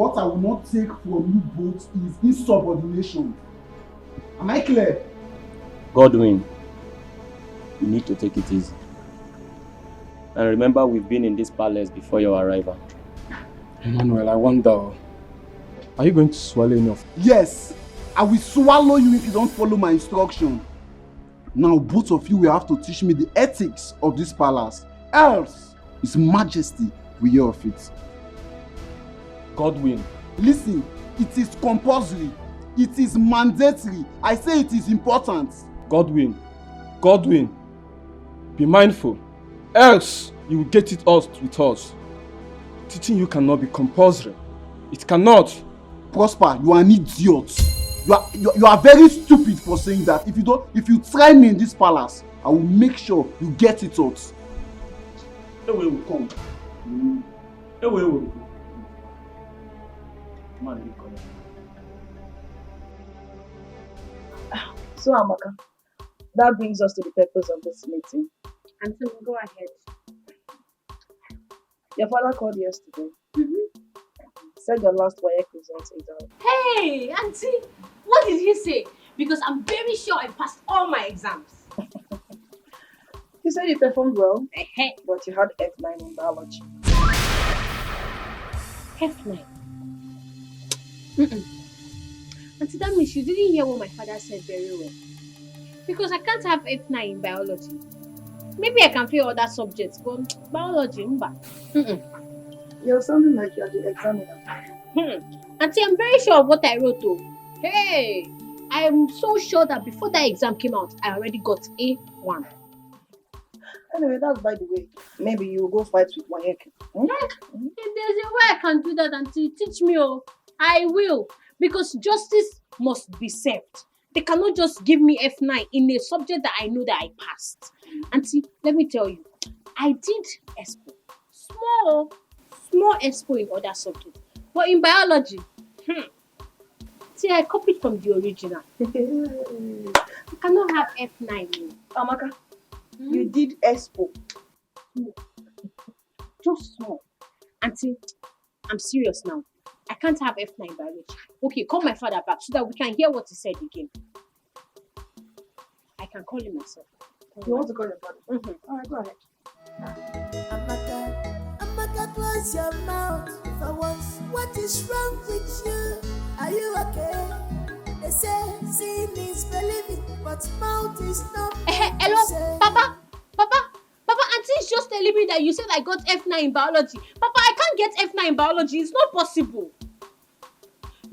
what I will not take from you both is insubordination. Am I clear? Godwin, you need to take it easy. And remember, we've been in this palace before your arrival. Emmanuel, I wonder, are you going to swallow enough? Yes, I will swallow you if you don't follow my instruction. Now both of you will have to teach me the ethics of this palace. Else, His Majesty will hear of it. Godwin. Listen, it is compulsory. It is mandatory. I say it is important. Godwin. Godwin. Be mindful. Else, you will get it out with us. Teaching you cannot be compulsory. It cannot. Prosper, you are an idiot. You are very stupid for saying that. If you try me in this palace, I will make sure you get it out. Away will come. Away will go. Man, you come. So Amaka, that brings us to the purpose of this meeting. Until go ahead. Your father called yesterday. Said your last WAEC results is out. Hey, Auntie, what did he say? Because I'm very sure I passed all my exams. He said you performed well, but you had F9 in biology. F9? Auntie, that means you didn't hear what my father said very well. Because I can't have F9 in biology. Maybe I can fail other subjects, but biology, You're sounding like you're the examiner. Auntie, I'm very sure of what I wrote though. Hey, I'm so sure that before that exam came out, I already got A1. Anyway, that's by the way. Maybe you will go fight with WAEC. If there's a way I can do that, Auntie, teach me. Oh, I will. Because justice must be served. They cannot just give me F9 in a subject that I know that I passed. Auntie, let me tell you, I did EXPO. Small EXPO in other subjects. But in biology, see, I copied from the original. I cannot have F9. Amaka, you did EXPO. Just small. Auntie, I'm serious now. I can't have F9 biology. Okay, call my father back so that we can hear what he said again. I can call him myself. You want to call your father? Alright, go ahead. Amaka, close your mouth for once. What is wrong with you? Are you okay? They say seeing is believing, but mouth is not. Hello, Papa, Auntie is just telling me that you said I got F9 in biology. Papa, I can't get F9 in biology. It's not possible.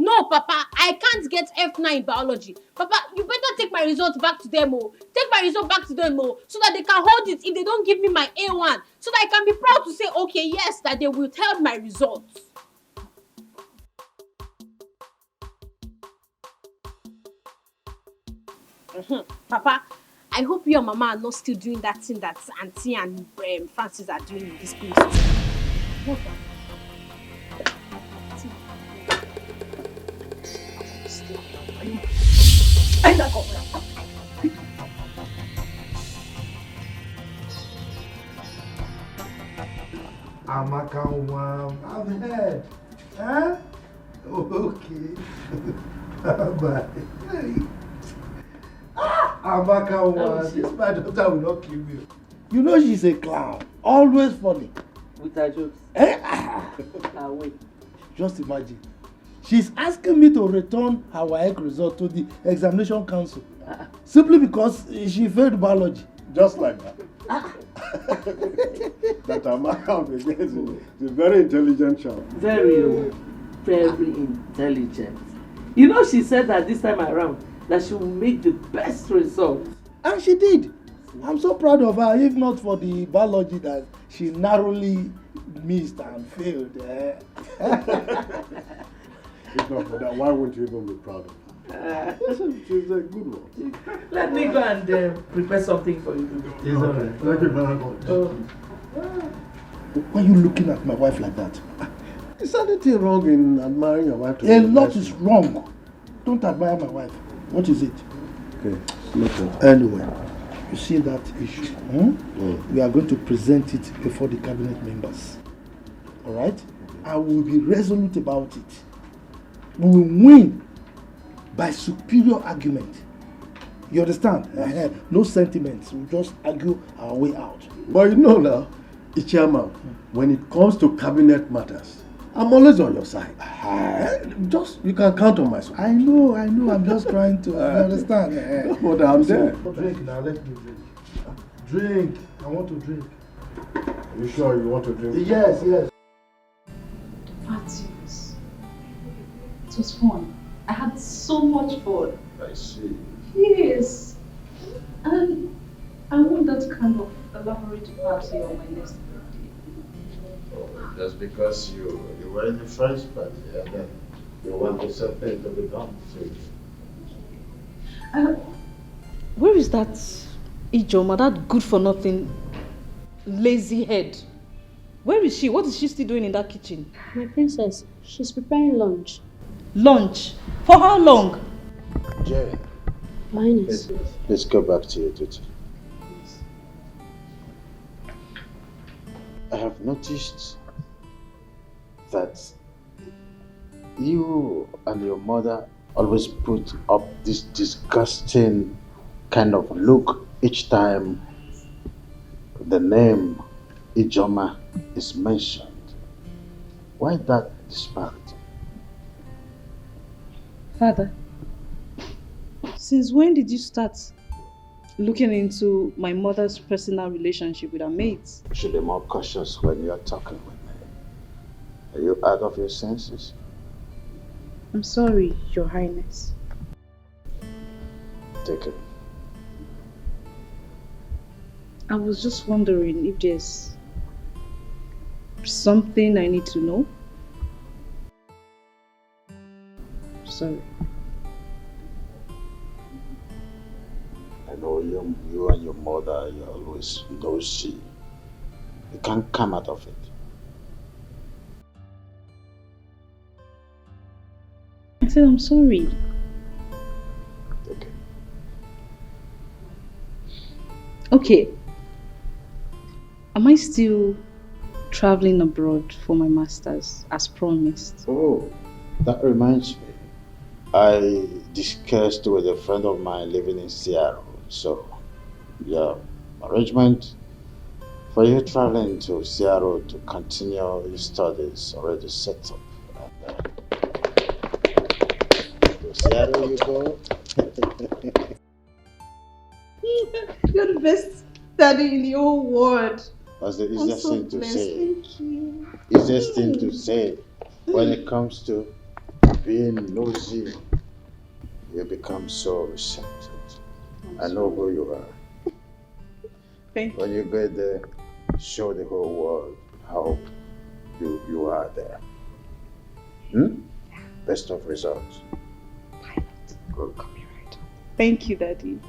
No, Papa, I can't get F9 in biology. Papa, you better take my results back to them, Take my result back to them, so that they can hold it if they don't give me my A1. So that I can be proud to say, okay, yes, that they will tell my results. Papa, I hope you and Mama are not still doing that thing that Auntie and Francis are doing in this place. What? Amaka, I've heard. Huh? Okay. Bye. Amaka, this my daughter will not kill me. You know she's a clown. Always funny. With her jokes. Wait. Just imagine. She's asking me to return her WAEC result to the examination council. Simply because she failed biology. Just like that. That Amaka is a very intelligent child. Very intelligent. You know, she said that this time around that she will make the best result. And she did. I'm so proud of her, if not for the biology that she narrowly missed and failed. If not for that, why wouldn't you even be proud of her? She's a good one. Let me go and prepare something for you to do. It's okay. Thank you very much. Why are you looking at my wife like that? Is anything wrong in admiring your wife? A lot is wrong. Don't admire my wife. What is it? Okay. Nothing. Anyway, you see that issue. We are going to present it before the cabinet members. Alright? I will be resolute about it. We will win by superior argument. You understand? No sentiments. We'll just argue our way out. But you know now, Chairman, when it comes to cabinet matters, I'm always on your side. Just, you can count on my support. I know. I'm just trying to, you understand? But I'm there. Drink now, let me drink. Drink. I want to drink. Are you sure you want to drink? Yes. Parties. It was fun. I had so much fun. I see. Yes. And I want that kind of elaborate party on my next birthday. Just because you were in the first party and then you want the same thing to be done to you. Where is that Ijoma, that good for nothing lazy head? Where is she? What is she still doing in that kitchen? My princess, she's preparing lunch. Lunch? For how long? Jay, Minus. let's go back to your duty. I have noticed that you and your mother always put up this disgusting kind of look each time the name Ijoma is mentioned. Why that disparity? Father, since when did you start looking into my mother's personal relationship with her mates? You should be more cautious when you're talking with me. Are you out of your senses? I'm sorry, Your Highness. Take it. I was just wondering if there's something I need to know. Sorry. I know you and your mother, you're always nosy. You can't come out of it. I said I'm sorry. Okay. Okay. Am I still traveling abroad for my master's as promised? Oh, that reminds me. I discussed with a friend of mine living in Seattle. So, yeah, arrangement for you traveling to Seattle to continue your studies already set up. To Seattle you go. You're the best daddy in the whole world. That's the easiest thing to say. Thank you. Easiest thing to say when it comes to being nosy. You become so receptive. I know who you are. Thank you. When you get there, show the whole world how you are there. Best of results. Good. Copyright. Thank you, Daddy.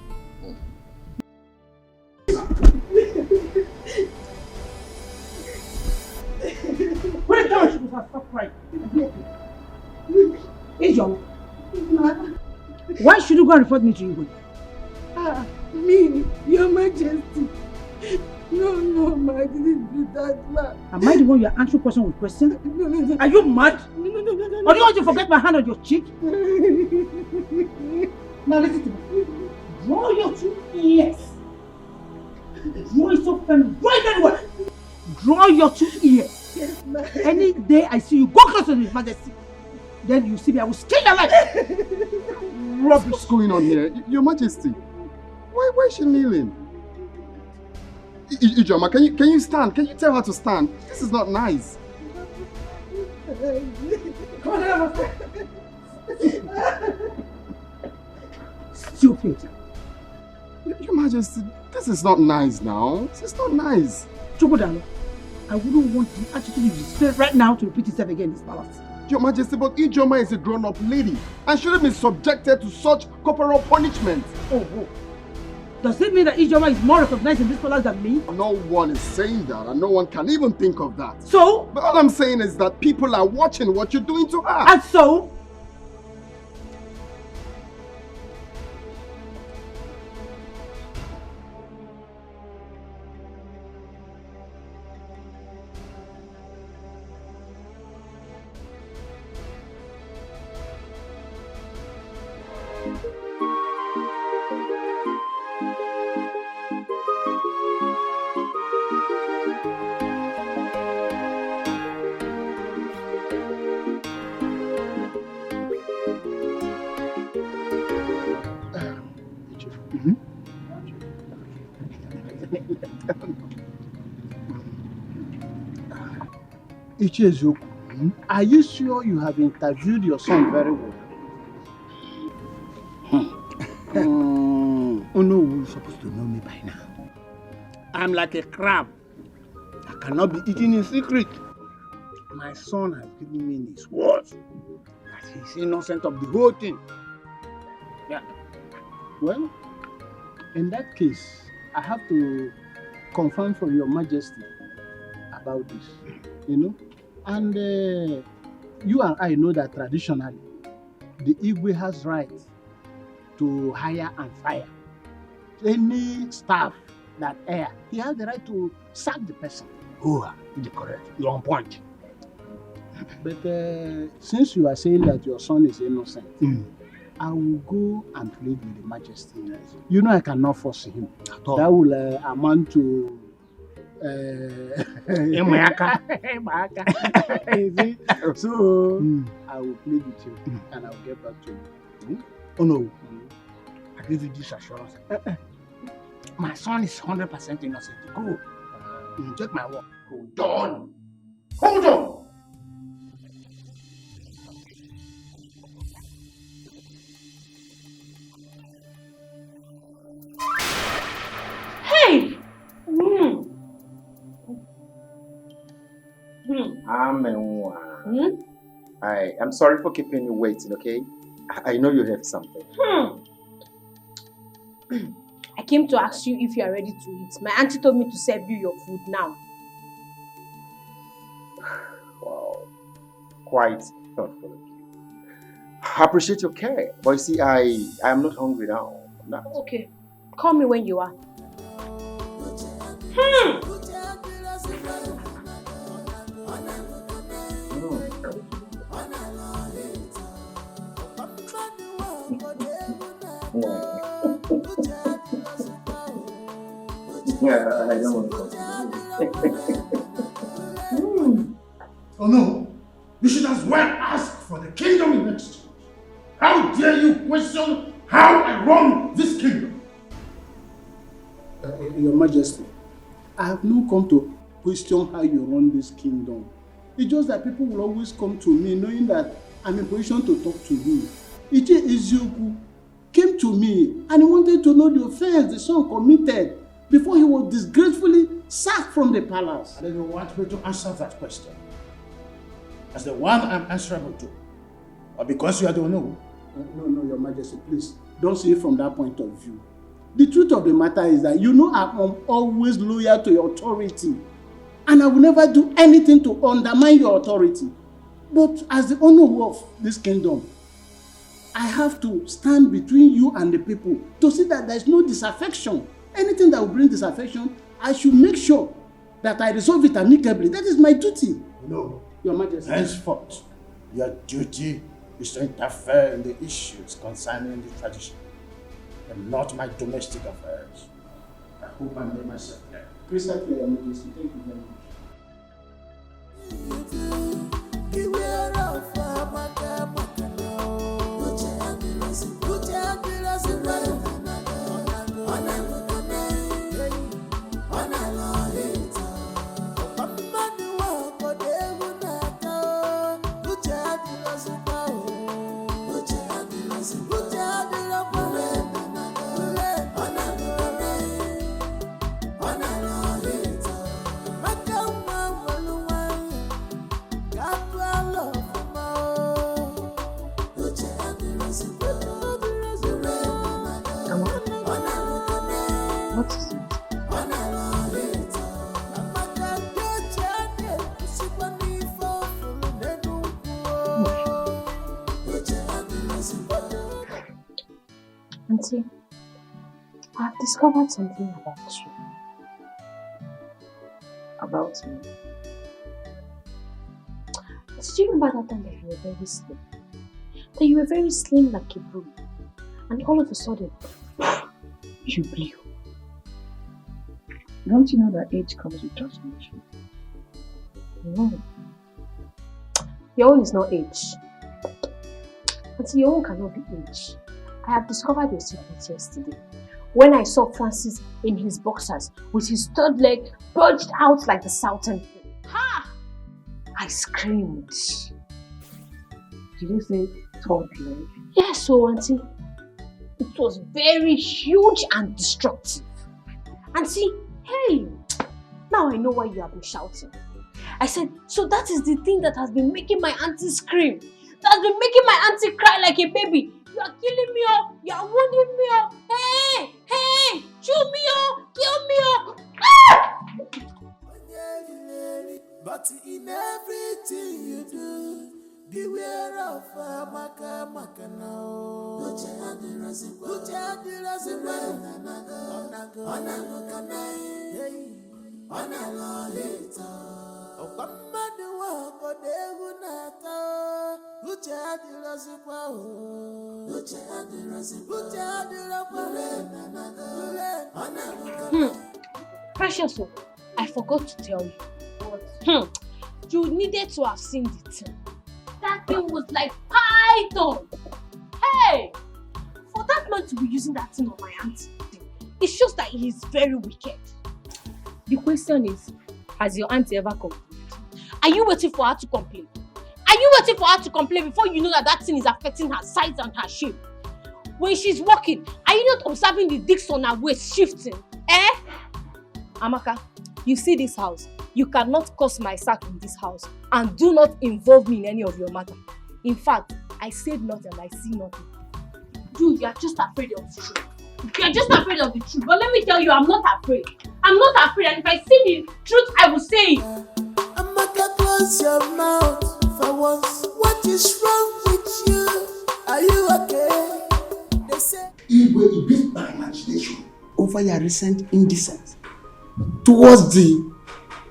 When I tell you she was stop crying. Ijoma, why should you go and report me to you? Me, Your Majesty. No, ma, I didn't do that, ma. Am I the one you are answering question with question? No. Are you mad? No. Or do you want to forget my hand on your cheek? Now listen to me. Draw your 2 ears. Draw it so firm, right anywhere. Draw your 2 ears. Yes, ma. Any day I see you go close to His Majesty, then you see me, I will skin your life. Rubbish. What's going on here? Your Majesty, why is she kneeling? Ijoma, can you stand? Can you tell her to stand? This is not nice. Come on, stupid. Your Majesty, this is not nice now. This is not nice. Chukwudalo, I wouldn't want the attitude you display right now to repeat itself again in this palace. Your Majesty, but Ijoma is a grown-up lady and shouldn't be subjected to such corporal punishment. Oh. Does it mean that Ijoma is more recognized in this palace than me? No one is saying that, and no one can even think of that. So? But all I'm saying is that people are watching what you're doing to her. And so? Ichiezoku, are you sure you have interviewed your son very well? Onowu is supposed to know me by now. I'm like a crab. I cannot be eaten in secret. My son has given me his word that he's innocent of the whole thing. Yeah. Well, in that case, I have to confirm from your majesty about this, you know. And you and I know that traditionally, the Igwe has right to hire and fire any staff that err. He has the right to sack the person. Oh, you're correct. You're on point. But since you are saying that your son is innocent, I will go and plead with the majesty. You know I cannot force him. That will amount to Amaka. So I will plead with you and I will get back to you. Oh no, I give you this assurance. My son is 100% innocent. Go. Take my word. Hold on. Hold on. Hey! I'm sorry for keeping you waiting, okay? I know you have something. I came to ask you if you are ready to eat. My auntie told me to serve you your food now. Wow. Quite thoughtful of you. I appreciate your care. But you see, I am not hungry now. I'm not. Okay. Call me when you are. Yeah, I don't want to Oh no, you should as well ask for the kingdom in exchange. How dare you question how I run this kingdom? Your Majesty, I have not come to question how you run this kingdom. It's just that people will always come to me knowing that I'm in position to talk to you. Etiko came to me and he wanted to know the offense the son committed before he was disgracefully sacked from the palace. And then you want me to answer that question as the one I'm answerable to? Or because you are the one who? No, Your Majesty, please don't see it from that point of view. The truth of the matter is that you know I'm always loyal to your authority and I will never do anything to undermine your authority. But as the owner of this kingdom, I have to stand between you and the people to see that there is no disaffection. Anything that will bring disaffection, I should make sure that I resolve it amicably. That is my duty. No. Your Majesty. Henceforth, your duty is to interfere in the issues concerning the tradition and not my domestic affairs. I hope I made myself clear. Crystal clear, Your Majesty. Thank you very much. Beware of Amaka. What is it? Auntie, I've discovered something about you. About me? Did you remember that time that you were very slim? That you were very slim like a broom, and all of a sudden, you blew. Don't you know that age comes with transformation? No. Your own is not age. Auntie, your own cannot be age. I have discovered your secret yesterday. When I saw Francis in his boxers with his third leg bulged out like the Southern King. Ha! I screamed. Did you say third leg? Yes, so auntie. It was very huge and destructive. Auntie, hey, now I know why you have been shouting. I said, so that is the thing that has been making my auntie scream. That has been making my auntie cry like a baby. You are killing me, oh. You are wounding me, oh. Hey, hey, shoot me, oh. Kill me, oh. Ah! But in everything you do, beware of Amaka now. Luchy and the Precious, I forgot to tell you. You needed to have seen the thing. That thing was like python. Hey! For that man to be using that thing on my auntie, it shows that he is very wicked. The question is, has your auntie ever complained? Are you waiting for her to complain? Are you waiting for her to complain before you know that that thing is affecting her size and her shape? When she's walking, are you not observing the discs on her waist shifting? Eh? Amaka, you see this house. You cannot cause my sack in this house and do not involve me in any of your matter. In fact, I said nothing and I see nothing. Dude, you are just afraid of the truth. You are just afraid of the truth. But let me tell you, I'm not afraid. I'm not afraid, and if I see the truth, I will say it. Amaka, close your mouth for once. What is wrong with you? Are you okay? They say It will beat my imagination over your recent indecence towards the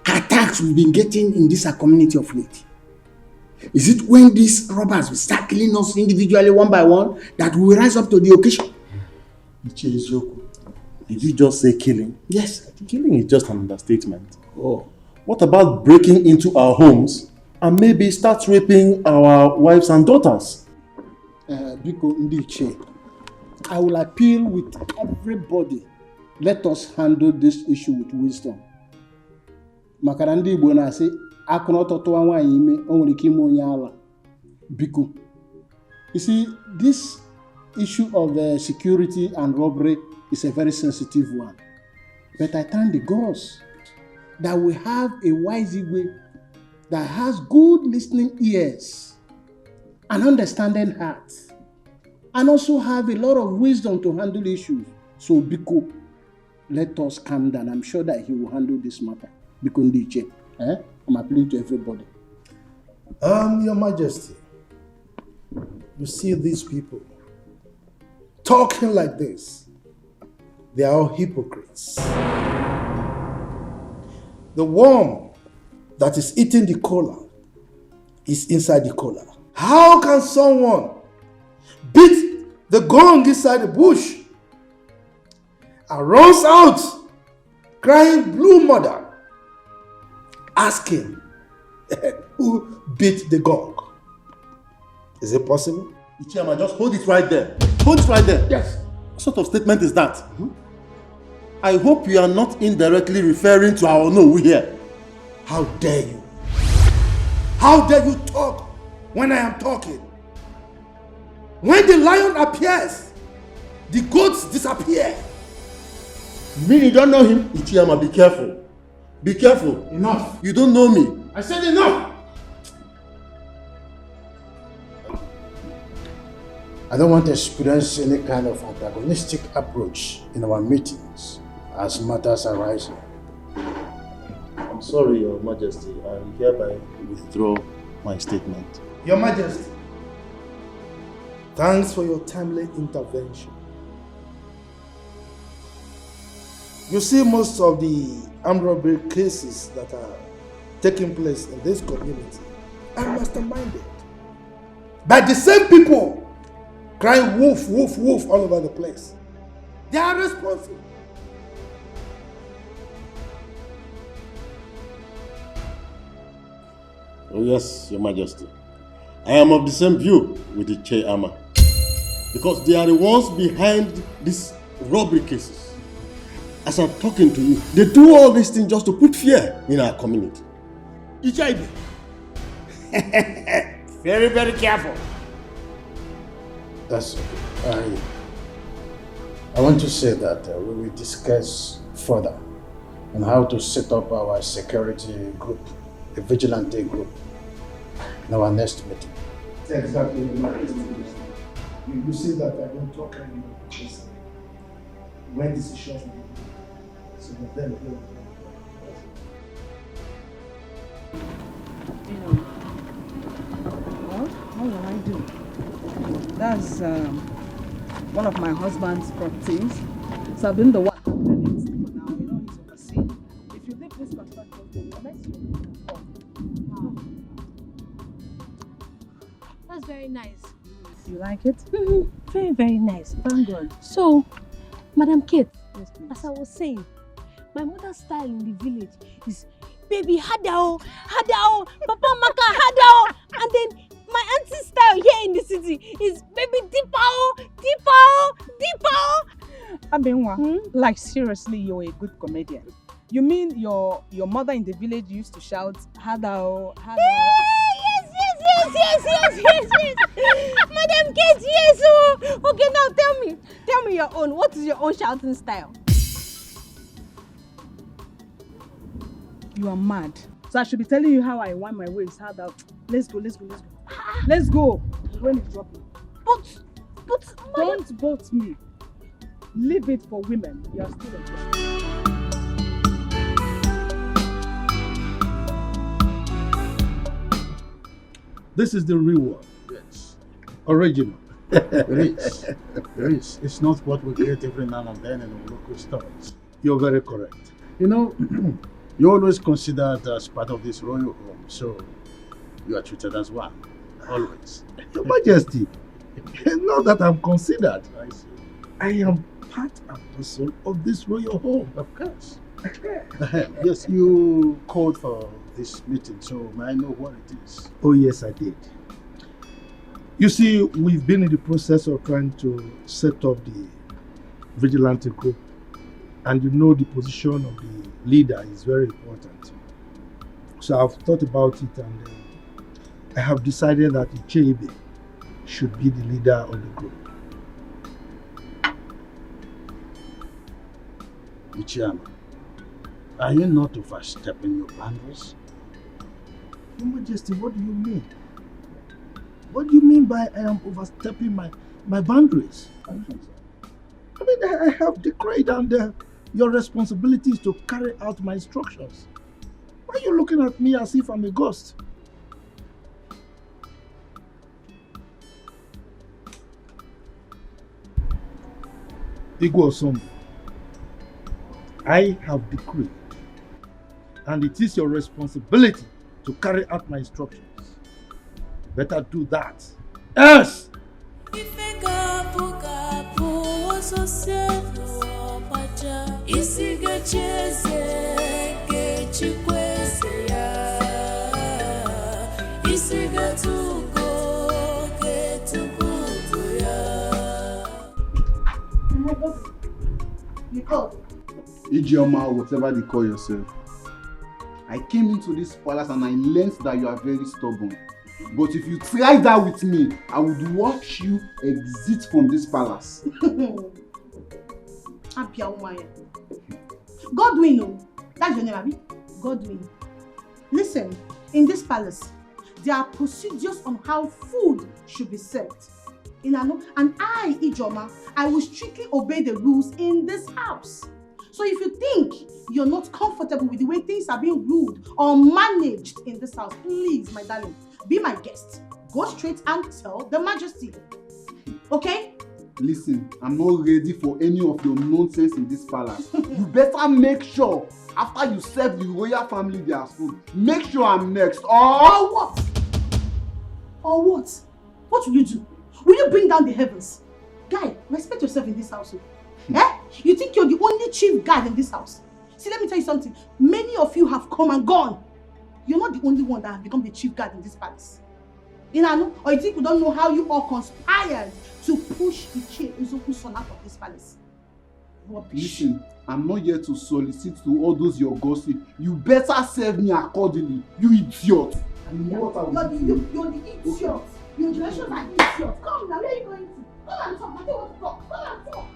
attacks we've been getting in this community of late. Is it when these robbers will start killing us individually one by one that we will rise up to the occasion? Did you just say killing? Yes. Killing is just an understatement. Oh. What about breaking into our homes and maybe start raping our wives and daughters? Biko Ndiche, I will appeal with everybody. Let us handle this issue with wisdom. Makarandi Igbo na-asị akụna ọtọtụwa nwaanyị ime o nwere ike ime onye ala. Biko. You see, this issue of security and robbery is a very sensitive one. But I thank the gods that we have a wise Igwe that has good listening ears and understanding heart, and also have a lot of wisdom to handle issues. So Biko, let us calm down. I'm sure that he will handle this matter. Biko Ndiche, I'm appealing to everybody. Your Majesty, you see these people talking like this. They are all hypocrites. The worm that is eating the cola is inside the cola. How can someone beat the gong inside the bush and runs out crying blue mother, asking who beat the gong? Is it possible? Ichiyama, just hold it right there. Hold it right there. Yes. What sort of statement is that? I hope you are not indirectly referring to our no here. How dare you? How dare you talk when I am talking? When the lion appears, the goats disappear. Me, you don't know him? Ichiyama, be careful. Be careful. Enough. You don't know me. I said enough. I don't want to experience any kind of antagonistic approach in our meetings as matters arise. I'm sorry, Your Majesty. I hereby withdraw my statement. Your Majesty, thanks for your timely intervention. You see, most of the armed robbery cases that are taking place in this community are masterminded by the same people crying wolf, wolf, wolf all over the place. They are responsible. Oh yes, Your Majesty. I am of the same view with the Cheyama. Because they are the ones behind these robbery cases. As I'm talking to you, they do all these things just to put fear in our community. Ichaibe, Very, very careful. That's okay. I want to say that we will discuss further on how to set up our security group, a vigilante group, in our next meeting. Exactly. You see that I don't talk anymore because when decisions will be made, so that then What will I do? That's one of my husband's properties. So I've been the one handling it for now. He's overseeing. If you leave this construction, the next That's very nice. You like it? Very, very nice. Thank God. So, Madam Kate, yes, as I was saying, my mother's style in the village is baby hadao, hadao, Papa Amaka hadao, and then my auntie's style here in the city is baby dipao, dipao, dipao. Abenwa, like seriously, you're a good comedian. You mean your mother in the village used to shout hadao, hadao? Yes. Madam Kate, yes. Oh. Okay, now tell me your own. What is your own shouting style? You are mad. So I should be telling you how I want my waist. How that? Let's go. Let's go. The rain is dropping. But don't boat me. Leave it for women. You are still a girl. This is the real one. Yes. Original. It is. It's not what we get every now and then in the local stores. You're very correct. You always considered as part of this royal home, so you are treated as one. Always. Your Majesty, not that I'm considered. I see. I am part and parcel of this royal home. Of course. Yes, you called for this meeting, so may I know what it is? Oh yes, I did. You see, we've been in the process of trying to set up the vigilante group, and the position of the leader is very important. So I've thought about it, and I have decided that Ichebe should be the leader of the group. Ichiyama, are you not overstepping your boundaries? Your Majesty, what do you mean? What do you mean by I am overstepping my boundaries? I mean, I have decreed, and your responsibility is to carry out my instructions. Why are you looking at me as if I'm a ghost? Igwe, I have decreed, and it is your responsibility to carry out my instructions. Better do that. Yes! Ijeoma, whatever they call yourself. I came into this palace and I learned that you are very stubborn. But if you try that with me, I would watch you exit from this palace. Godwin, that's your name, Abi? Godwin. Listen, in this palace, there are procedures on how food should be served. And I, Ijoma, I will strictly obey the rules in this house. So if you think you're not comfortable with the way things are being ruled or managed in this house, please, my darling, be my guest. Go straight and tell the Majesty. Okay? Listen, I'm not ready for any of your nonsense in this palace. You better make sure, after you serve the royal family their food, make sure I'm next. Or what? Or what? What will you do? Will you bring down the heavens? Guy, respect yourself in this household. You think you're the only chief guard in this house? See, let me tell you something. Many of you have come and gone. You're not the only one that has become the chief guard in this palace. Or you think you don't know how you all conspired to push Ichie Uzoku's son out of this palace? Listen, I'm not here to solicit to all those your gossip. You better serve me accordingly, you idiot. And you know what I was You're the idiot. Your generations are idiots. Come now, where are you going to? Come and talk. I don't want to talk. Come and talk.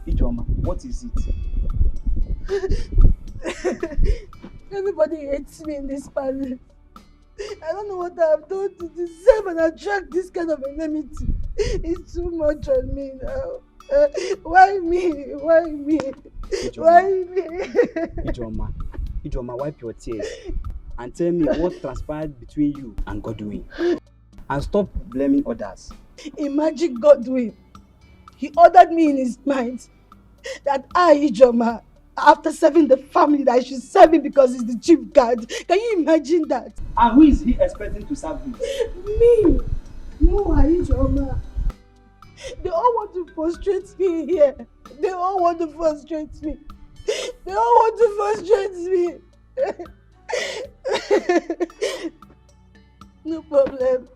Ijoma, what is it? Everybody hates me in this palace. I don't know what I've done to deserve and attract this kind of enmity. It's too much on me now. Why me? Why me? Ijoma. Why me? Ijoma, wipe your tears and tell me what transpired between you and Godwin. And stop blaming others. Imagine Godwin. He ordered me in his mind that I, Ijoma, after serving the family, that I should serve him because he's the chief guard. Can you imagine that? And who is he expecting to serve him? Me. No, Ijoma. They all want to frustrate me here. They all want to frustrate me. They all want to frustrate me. No problem.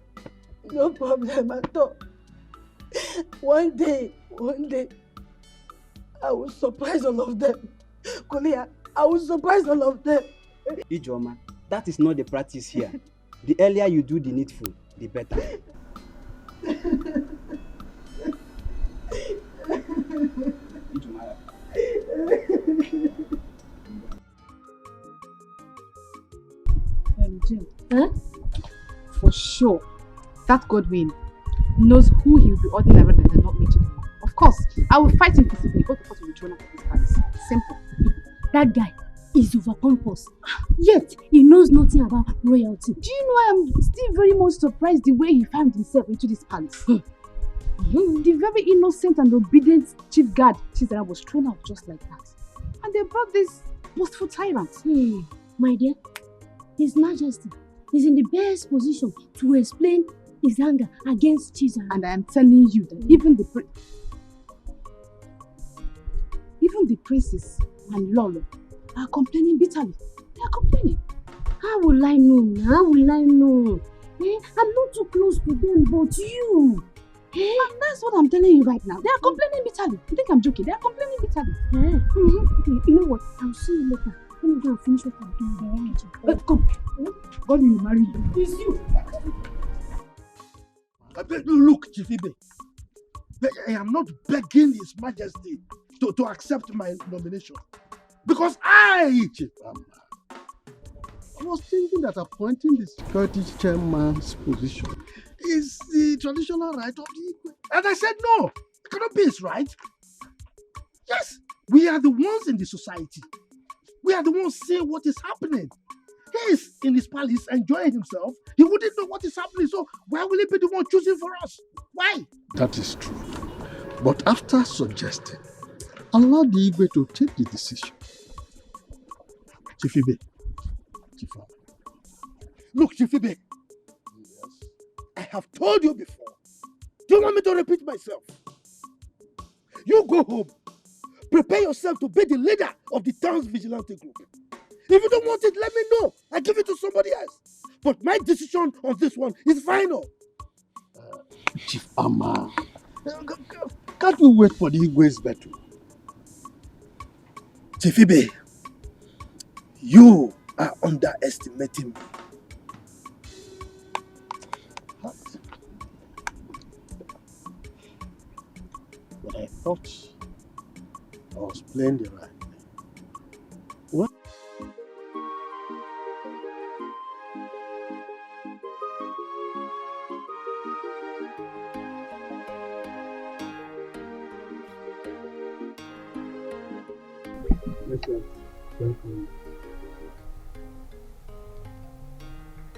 No problem at all. One day, I will surprise all of them. Kolia, I will surprise all of them. Ijoma, that is not the practice here. The earlier you do the needful, the better. Ijoma. Jim, for sure, that Godwin knows who he will be ordering around and not mention him. Of course, I will fight him physically. Both of us will be thrown out of this palace. Simple. That guy is over pompous. Yet, he knows nothing about royalty. Do you know I am still very much surprised the way he found himself into this palace? The very innocent and obedient chief guard Chisara was thrown out just like that. And they brought this boastful tyrant. My dear, His Majesty is in the best position to explain his anger against Chisara. And I am telling you that even the princes and Lolo are complaining bitterly. They are complaining. How will I know? How will I know? I'm not too close to them, but you. And that's what I'm telling you right now. They are complaining bitterly. You think I'm joking? They are complaining bitterly. Okay, you know what? I'll see you later. Let me go and finish what I'm doing. Come. God will marry you. It's you. Look, Chief Ibe, I am not begging His Majesty to accept my nomination. Because Chief Amma, I was thinking that appointing the security chairman's position is the traditional right of the Igwe. And I said no, it cannot be his right. Yes, we are the ones in the society. We are the ones seeing what is happening. He is in his palace enjoying himself. He wouldn't know what is happening, so why will he be the one choosing for us? Why? That is true. But after suggesting, allow the Igwe to take the decision. Chief Ibe. Chief Amma. Look, Chief Ibe. Yes. I have told you before. Do you want me to repeat myself? You go home. Prepare yourself to be the leader of the town's vigilante group. If you don't want it, let me know. I give it to somebody else. But my decision on this one is final. Chief Amma, can't we wait for the Igwe's battle? Chief Ibe, you are underestimating me. What? But I thought I was playing the right. What?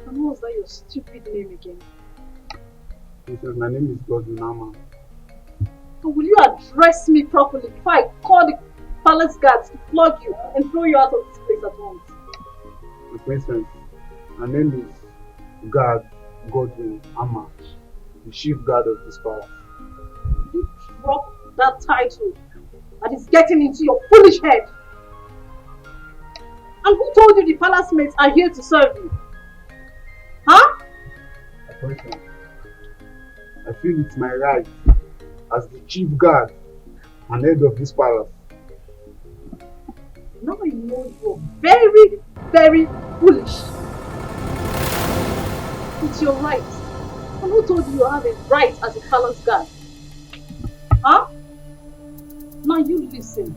And what was that your stupid name again? My name is Godson. So will you address me properly before I call the palace guards to flog you and throw you out of this place at once? My princess, my name is Godson Amma, the chief guard of this palace. You drop that title that is getting into your foolish head. And who told you the palace mates are here to serve you? Huh? My princess, I feel it's my right as the chief guard and head of this palace. Now you know you're very, very foolish. It's your right. And who told you you have a right as a palace guard? Huh? Now you listen.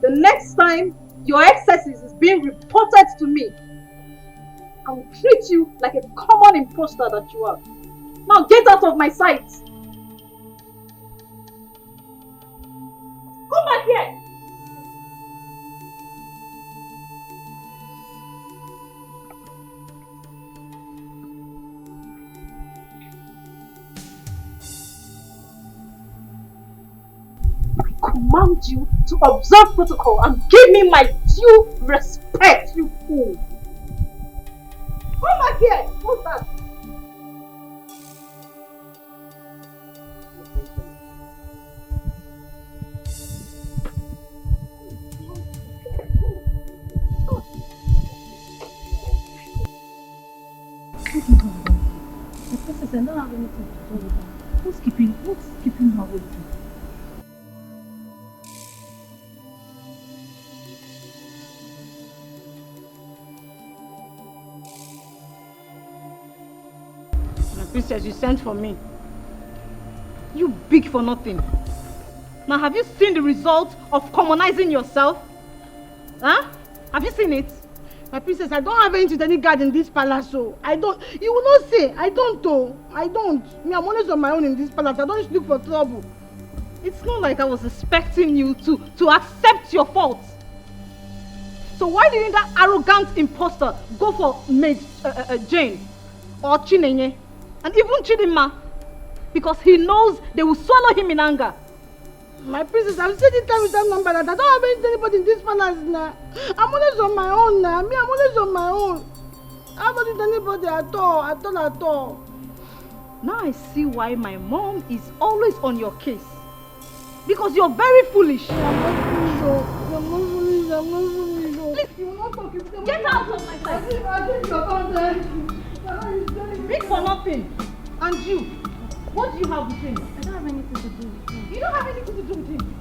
The next time your excesses is being reported to me, I will treat you like a common imposter that you are. Now get out of my sight. Come back here. I command you to observe protocol and give me my due respect, you fool. Come back here. What's that? The princess, I don't have anything to do with her. What's keeping her with you? My princess, you sent for me. You big for nothing. Now have you seen the result of commonizing yourself? Huh? Have you seen it? My princess, I don't have anything to any guard in this palace, so I don't. You will not say. I don't, though. I don't. Me, I'm always on my own in this palace. I don't look for trouble. It's not like I was expecting you to accept your fault. So why didn't that arrogant imposter go for maid Jane or Chinenye and even Chidinma? Because he knows they will swallow him in anger. My princess, I've said it time with that number that I don't have anybody in this palace now. I'm always on my own now. Me, I'm always on my own. I don't need anybody at all. Now I see why my mom is always on your case. Because you're very foolish. I'm not foolish. Please, You will not talk. get out of my sight. Big for nothing. And you, what do you have with him? I don't have anything to do with him. You don't have anything to do with him.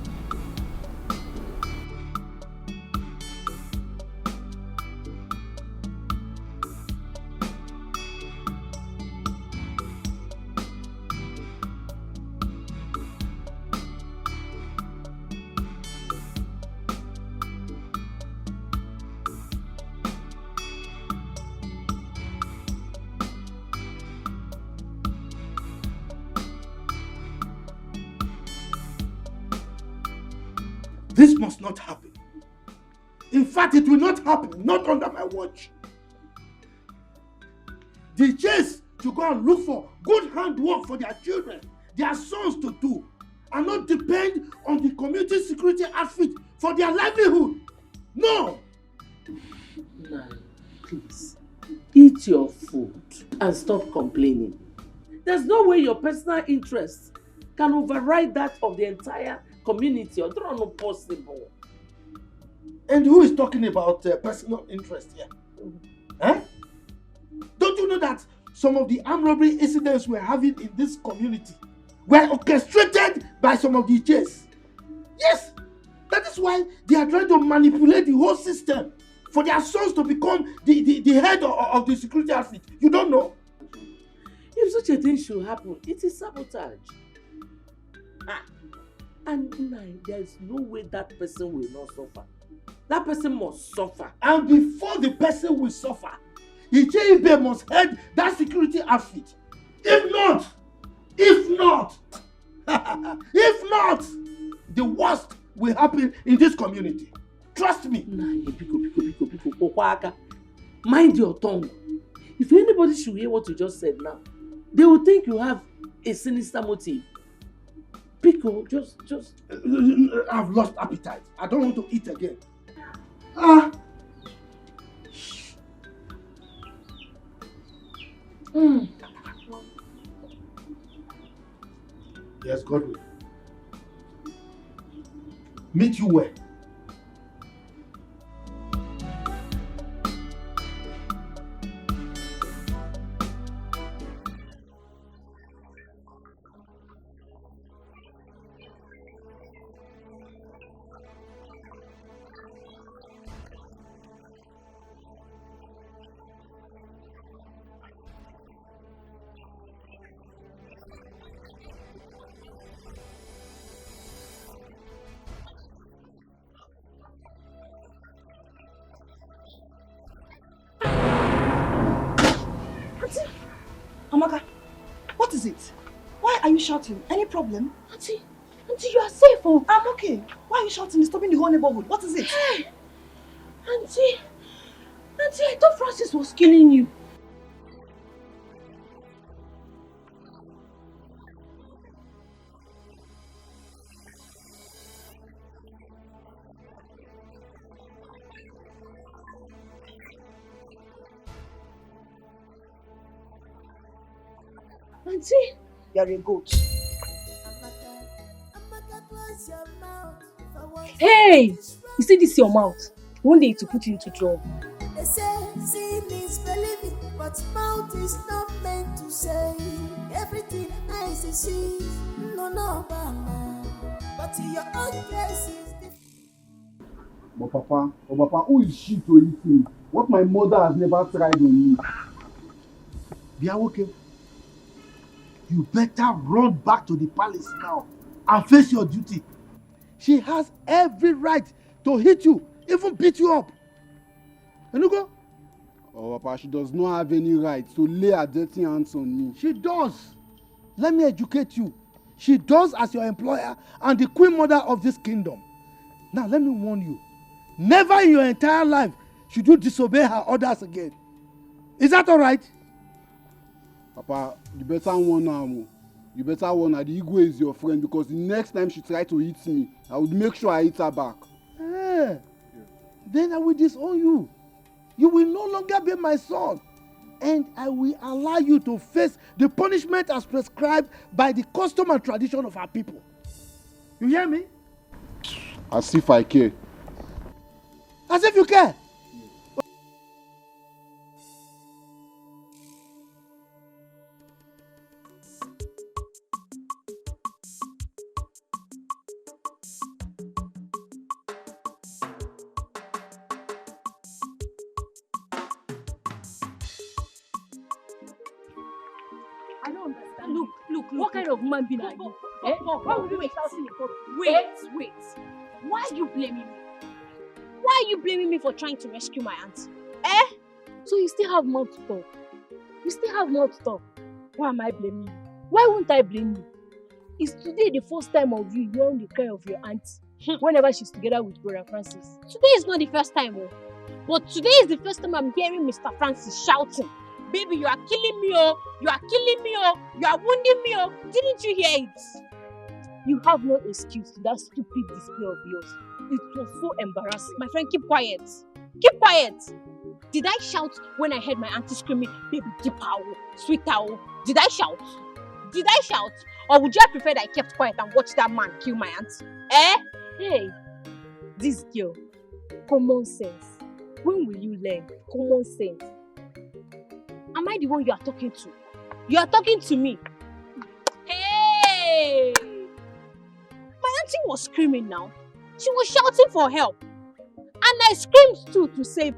This must not happen. In fact, it will not happen, not under my watch. The chase to go and look for good handwork for their children, their sons to do, and not depend on the community security outfit for their livelihood. No! Nai, please, eat your food and stop complaining. There's no way your personal interests can override that of the entire community. Or not possible. And who is talking about personal interest here? Eh? Don't you know that some of the armed robbery incidents we're having in this community were orchestrated by some of the e.t.c? Yes! That is why they are trying to manipulate the whole system for their sons to become the head of the security outfit. You don't know? If such a thing should happen, it is sabotage. And there is no way that person will not suffer. That person must suffer. And before the person will suffer, Icheibe must head that security outfit. If not, the worst will happen in this community. Trust me. Mind your tongue. If anybody should hear what you just said now, they will think you have a sinister motive. Pico, just... I've lost appetite. I don't want to eat again. Yes, Godwin. Meet you where? you shouting? Any problem? Auntie, you are safe, oh. I'm okay. Why are you shouting? Disturbing the whole neighborhood. What is it? Hey, Auntie, I thought Francis was killing you. Auntie, you're a goat. Hey, you see this your mouth? One day to put you into trouble. They say seeing is believing, but mouth is not meant to say everything eyes see. No, mama. But in your own case is different. But Papa, who is she to eat me? What my mother has never tried on me. Biawoke, you better run back to the palace now and face your duty. She has every right to hit you, even beat you up. Enugo? Oh, Papa, she does not have any right to lay her dirty hands on me. She does. Let me educate you. She does as your employer and the queen mother of this kingdom. Now, let me warn you. Never in your entire life should you disobey her orders again. Is that all right? Papa, you better warn her. You better warn her. The Igwe is your friend, because the next time she tries to hit me, I would make sure I hit her back. Then I will disown you. You will no longer be my son. And I will allow you to face the punishment as prescribed by the custom and tradition of our people. You hear me? As if I care. As if you care. I don't understand. Look, what kind of man being are you? Why would you be shouting in public? Wait. Why are you blaming me? Why are you blaming me for trying to rescue my auntie? So you still have more to talk. Why am I blaming you? Why won't I blame you? Is today the first time of you hearing the cry of your auntie whenever she's together with Brother Francis? Today is not the first time, but today is the first time I'm hearing Mr. Francis shouting, "Baby, you are killing me, oh! You are killing me, oh! You are wounding me, oh!" Didn't you hear it? You have no excuse to that stupid display of yours. It was so embarrassing. My friend, keep quiet. Keep quiet. Did I shout when I heard my auntie screaming, "Baby, deep owl, sweet owl"? Did I shout? Or would you have preferred I kept quiet and watched that man kill my auntie? Hey, this girl, common sense. When will you learn common sense? Am I the one you are talking to? You are talking to me. Hey! My auntie was screaming now. She was shouting for help. And I screamed too to save.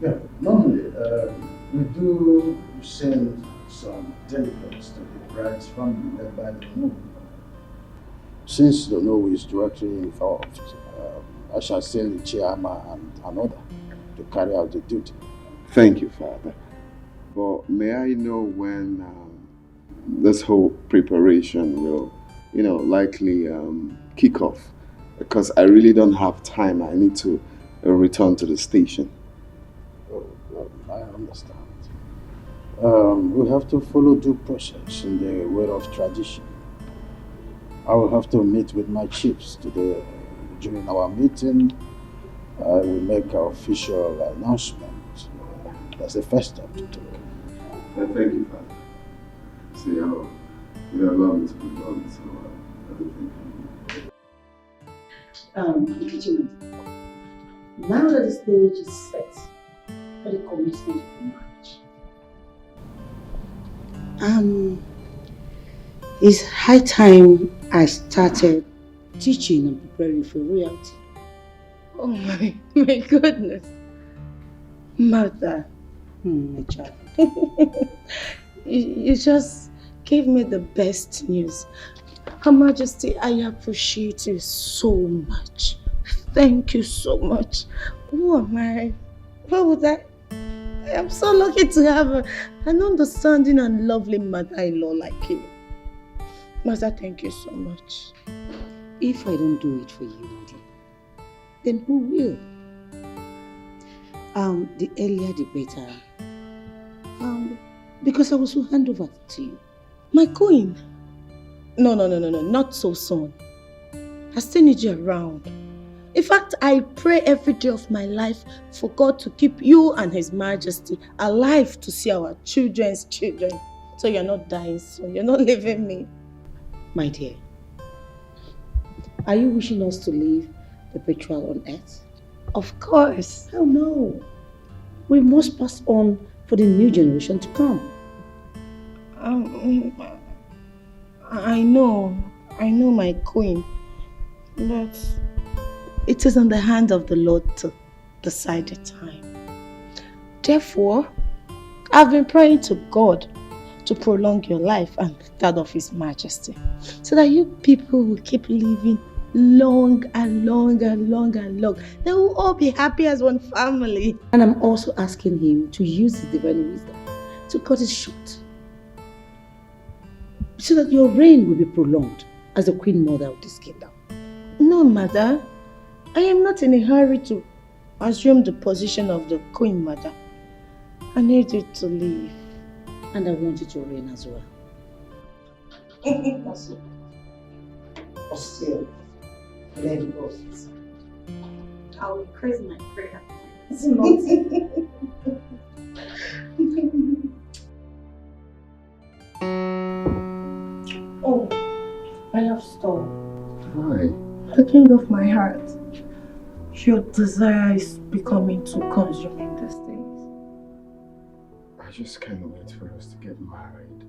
Yeah, normally we do send some delegates to the bride's family led by the Nollywood. Since the Nollywood is directly involved, I shall send the chairman and another to carry out the duty. Thank you, Father. But may I know when this whole preparation will, likely kick off? Because I really don't have time. I need to return to the station. Oh, I understand. We have to follow due process in the way of tradition. I will have to meet with my chiefs today. During our meeting, I will make an official announcement. That's the first step to take. Thank you, Father. See how you allow me to be done, so everything. Regina, now that the stage is set for the commitment of marriage, it's high time I started teaching and preparing for royalty. Oh my goodness. Mother, my child, you just gave me the best news. Her Majesty, I appreciate you so much. Thank you so much. Who am I? What would I am so lucky to have an understanding and lovely mother-in-law like you. Master, thank you so much. If I don't do it for you, Daddy, then who will? The earlier the better. Because I will soon hand over to you. My queen? No, not so soon. I still need you around. In fact, I pray every day of my life for God to keep you and His Majesty alive to see our children's children. So you're not dying soon. You're not leaving me. My dear, are you wishing us to live perpetual on earth? Of course. Oh no. We must pass on for the new generation to come. I know, my queen. But it is in the hand of the Lord to decide the time. Therefore, I've been praying to God to prolong your life and that of His Majesty, so that you people will keep living long and long and long and long. They will all be happy as one family. And I'm also asking Him to use His divine wisdom to cut it short, so that your reign will be prolonged as the Queen Mother of this kingdom. No, Mother. I am not in a hurry to assume the position of the Queen Mother. I need you to leave. And I want you to reign as well. That's it. But still, let it go. I will increase my prayer. It's not. Oh, I love Storm. Hi. The king of my heart. Your desire is becoming too consuming these days. I just can't wait for us to get married.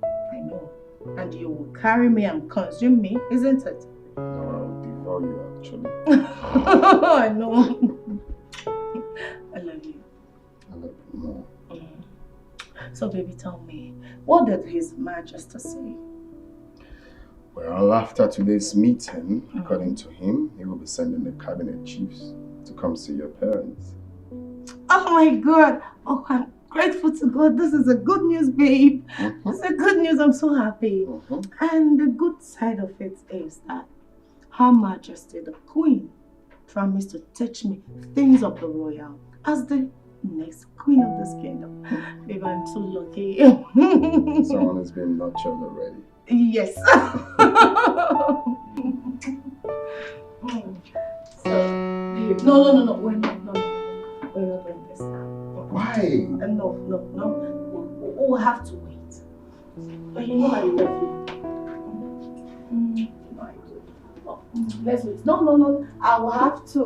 I know. And you will carry me and consume me, isn't it? No, I'll devour you actually. I know. I love you. I love you more. So baby, tell me, what did His Majesty say? Well, after today's meeting, according to him, he will be sending the cabinet chiefs to come see your parents. Oh my God! Oh, I'm grateful to God. This is a good news, babe. It's a good news. I'm so happy. And the good side of it is that Her Majesty, the Queen, promised to teach me things of the royal as the next queen of this kingdom. Babe, I'm so lucky. Someone has been nurtured already. Yes. So, babe, no. We're not doing this now. Why? No. We'll have to wait. But you know I love you. Let's wait. No. I will have to.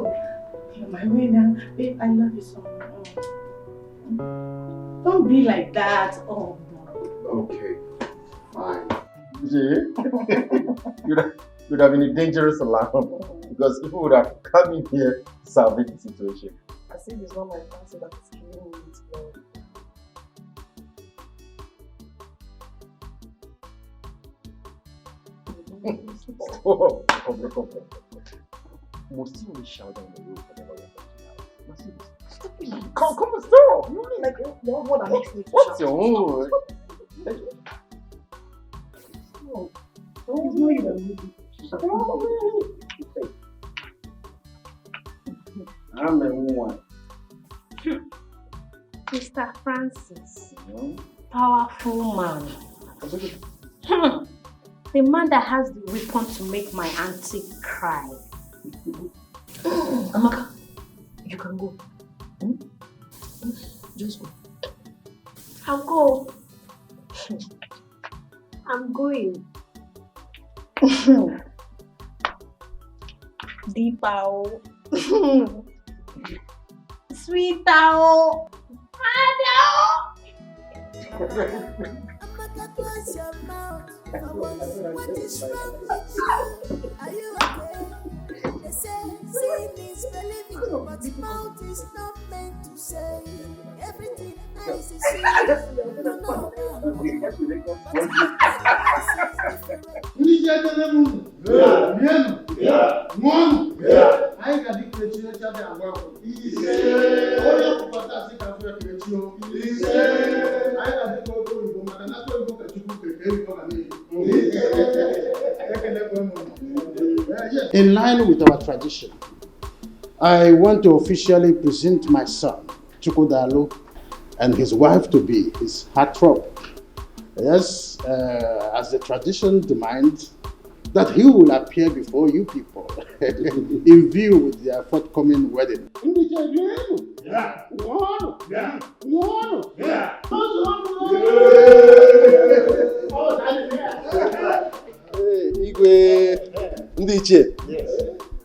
You're my winner. Babe, I love you so much. Don't be like that. Oh, Okay, fine. You'd have been a dangerous alarm because people would have come in here to salvage the situation. I see it's not my fancy that is killing me Stop. Most you will shout down the road for the lawyer. Stop it. Come and stop. You mean like you're more than makes me to What's shout. your own? It's not even I'm a one. Mr. Francis, powerful man. The man that has the weapon to make my auntie cry. Amaka, you can go. Just go. I'll go. I'm going. Deepa. Sweet owl. Amaka, close your mouth. What is wrong with you? Are you okay? They say seeing is believing, but mouth is not meant to say everything eyes is seeing. No. In line with our tradition, I want to officially present my son, Chukwudalu, and his wife-to-be, his heartthrob. Yes, as the tradition demands, that he will appear before you people in view with their forthcoming wedding. Yeah. Igwe Ndiche,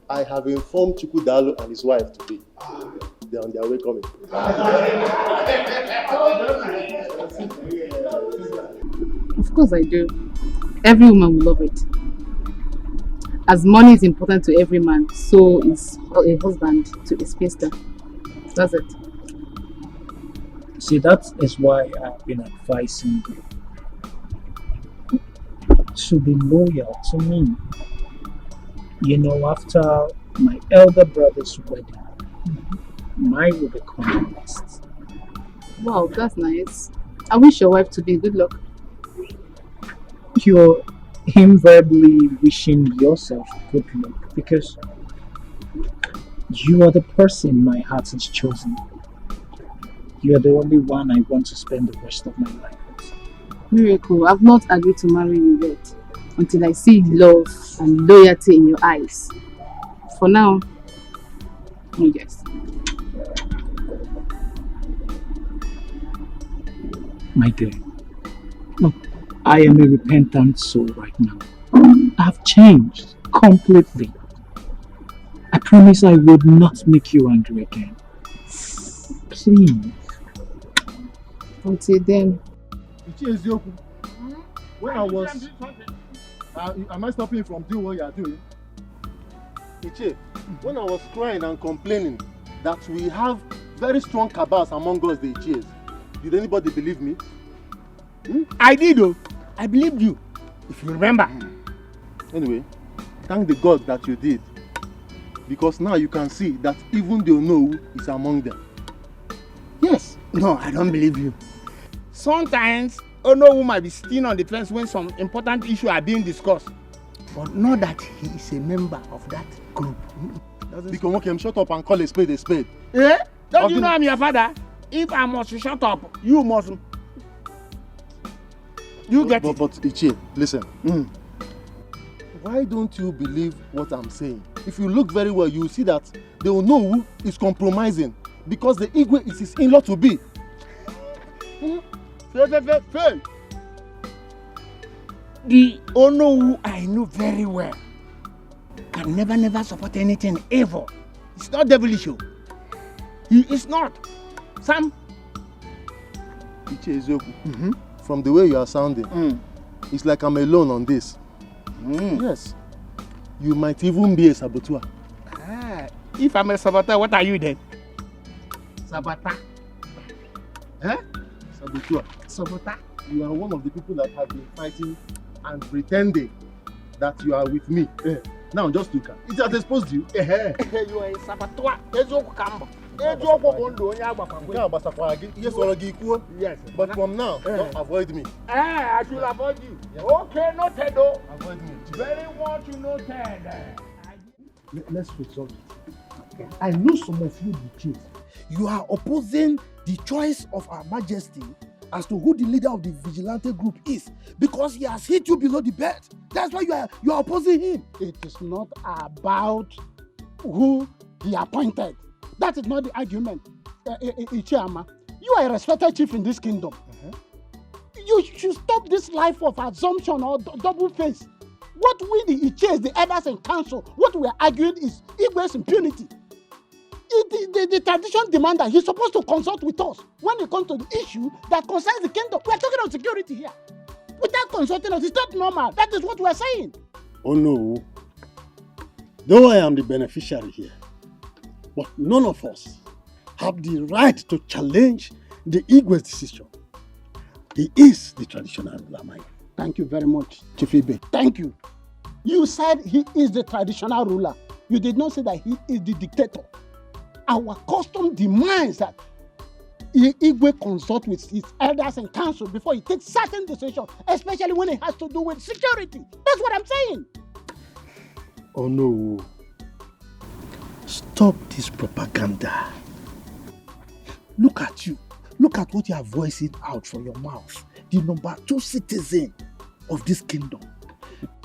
I have informed Chukwudalu and his wife to be. They are on their way coming. Of course I do. Every woman will love it. As money is important to every man, so is a husband to a spinster. That's it. See, that is why I've been advising you to be loyal to me. You know, after my elder brother's wedding, mine will become next. Wow, that's nice. I wish your wife to be good luck. You're invariably wishing yourself good luck because you are the person my heart has chosen. You are the only one I want to spend the rest of my life with. Miracle, I've not agreed to marry you yet until I see love and loyalty in your eyes. For now, yes. My dear, look, I am a repentant soul right now. I've changed completely. I promise I would not make you angry again. Please. Until then. When I was... am I stopping you from doing what you are doing? Iche, when I was crying and complaining that we have very strong cabals among us, the Iches, did anybody believe me? I did, though. I believed you, if you remember. Anyway, thank the God that you did. Because now you can see that even the Onowu is among them. Yes. No, I don't believe you. Sometimes, Onowu might be sitting on the fence when some important issues are being discussed. But not that he is a member of that group. Because shut up and call a spade a spade. Eh? Don't you know I'm your father? If I must shut up, you must. You get it. But Ichie, listen. Why don't you believe what I'm saying? If you look very well, you see that the Onowu is compromising because the Igwe is his in-law to be. Fail. The Onowu I know very well can never support anything ever. It's not devilish. He is not. Sam. Ichie Ezeoku, from the way you are sounding, it's like I'm alone on this. Yes. You might even be a saboteur. If I'm a saboteur, what are you then? Saboteur. Saboteur. Saboteur. You are one of the people that have been fighting and pretending that you are with me. Now just look at it. Has exposed you. You are a saboteur. Yes. But from now, don't avoid me. I should avoid you. Yes. Okay, noted though. Avoid me. Very much noted. Let's resolve it. I know some of you the truth. You are opposing the choice of Her Majesty as to who the leader of the vigilante group is because he has hit you below the belt. That's why you are opposing him. It is not about who he appointed. That is not the argument. Ichiama, you are a respected chief in this kingdom. You should stop this life of assumption or double face. What we the Iches, the elders and council, what we are arguing is Igwe's impunity. The tradition demands that he's supposed to consult with us when it comes to the issue that concerns the kingdom. We are talking about security here. Without consulting us, it's not normal. That is what we are saying. Oh no. Though I am the beneficiary here, but none of us have the right to challenge the Igwe's decision. He is the traditional ruler. Thank you very much, Chief Ibe. Thank you. You said he is the traditional ruler. You did not say that he is the dictator. Our custom demands that Igwe consult with his elders and council before he takes certain decisions, especially when it has to do with security. That's what I'm saying. Oh no. Stop this propaganda. Look at you. Look at what you are voicing out from your mouth. The number 2 citizen of this kingdom.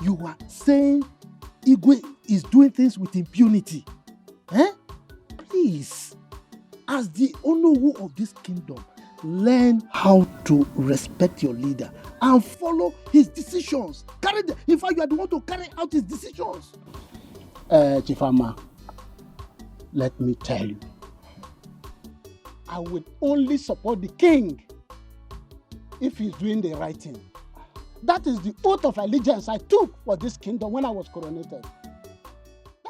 You are saying Igwe is doing things with impunity. Please, as the Onowu of this kingdom, learn how to respect your leader and follow his decisions. In fact, you are the one to carry out his decisions. Chief Ama, let me tell you, I will only support the king if he's doing the right thing. That is the oath of allegiance I took for this kingdom when I was coronated.